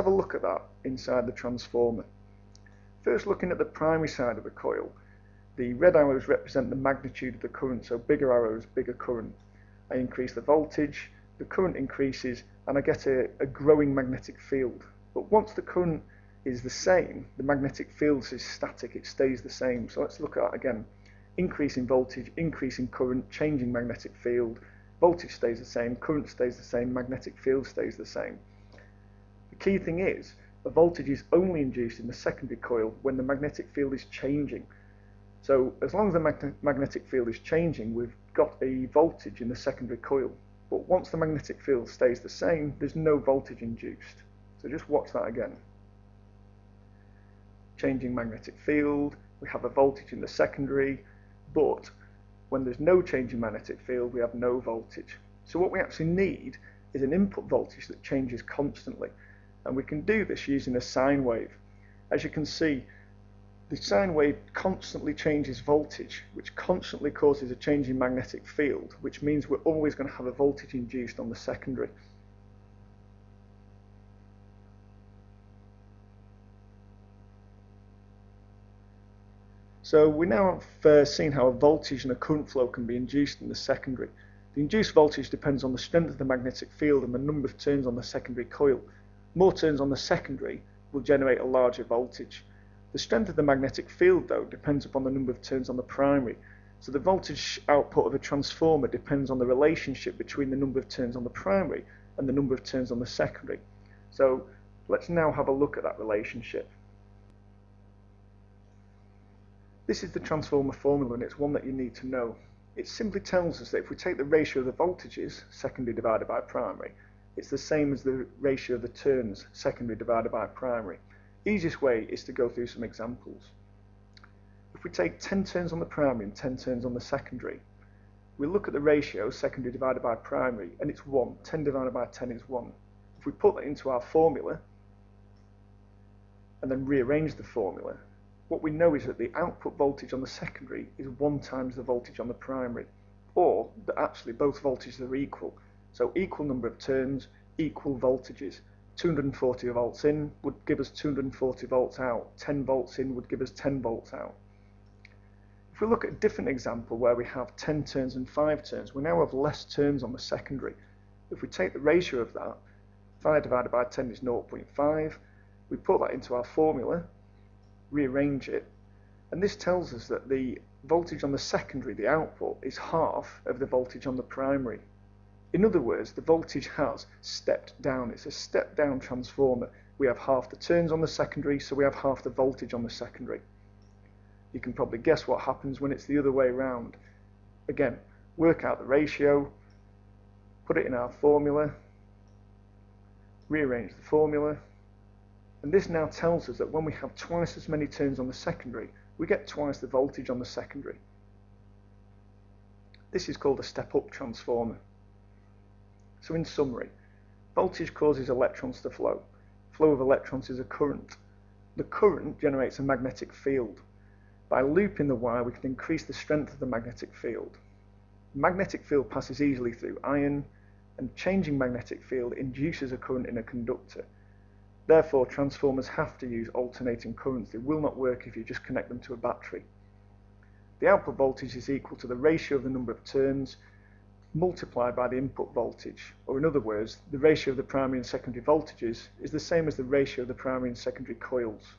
Have a look at that inside the transformer. First, looking at the primary side of the coil, the red arrows represent the magnitude of the current, so bigger arrows, bigger current. I increase the voltage, the current increases, and I get a growing magnetic field. But once the current is the same, the magnetic field is static, it stays the same. So let's look at that again. Increasing voltage, increasing current, changing magnetic field, voltage stays the same, current stays the same, magnetic field stays the same. The key thing is, the voltage is only induced in the secondary coil when the magnetic field is changing. So as long as the magnetic field is changing, we've got a voltage in the secondary coil. But once the magnetic field stays the same, there's no voltage induced. So just watch that again. Changing magnetic field, we have a voltage in the secondary, but when there's no change in magnetic field, we have no voltage. So what we actually need is an input voltage that changes constantly. And we can do this using a sine wave. As you can see, the sine wave constantly changes voltage, which constantly causes a change in magnetic field, which means we're always going to have a voltage induced on the secondary. So we now have seen how a voltage and a current flow can be induced in the secondary. The induced voltage depends on the strength of the magnetic field and the number of turns on the secondary coil. More turns on the secondary will generate a larger voltage. The strength of the magnetic field, though, depends upon the number of turns on the primary. So the voltage output of a transformer depends on the relationship between the number of turns on the primary and the number of turns on the secondary. So let's now have a look at that relationship. This is the transformer formula, and it's one that you need to know. It simply tells us that if we take the ratio of the voltages, secondary divided by primary, it's the same as the ratio of the turns, secondary divided by primary. Easiest way is to go through some examples. If we take 10 turns on the primary and 10 turns on the secondary, we look at the ratio, secondary divided by primary, and it's 1. 10 divided by 10 is 1. If we put that into our formula, and then rearrange the formula, what we know is that the output voltage on the secondary is 1 times the voltage on the primary, or that actually both voltages are equal. So equal number of turns, equal voltages. 240 volts in would give us 240 volts out. 10 volts in would give us 10 volts out. If we look at a different example where we have 10 turns and 5 turns, we now have less turns on the secondary. If we take the ratio of that, 5 divided by 10 is 0.5. We put that into our formula, rearrange it, and this tells us that the voltage on the secondary, the output, is half of the voltage on the primary. In other words, the voltage has stepped down. It's a step down transformer. We have half the turns on the secondary, so we have half the voltage on the secondary. You can probably guess what happens when it's the other way around. Again, work out the ratio, put it in our formula, rearrange the formula, and this now tells us that when we have twice as many turns on the secondary, we get twice the voltage on the secondary. This is called a step-up transformer. So in summary, voltage causes electrons to flow. Flow of electrons is a current. The current generates a magnetic field. By looping the wire, we can increase the strength of the magnetic field. The magnetic field passes easily through iron, and changing magnetic field induces a current in a conductor. Therefore, transformers have to use alternating currents. They will not work if you just connect them to a battery. The output voltage is equal to the ratio of the number of turns multiplied by the input voltage, or in other words, the ratio of the primary and secondary voltages is the same as the ratio of the primary and secondary coils.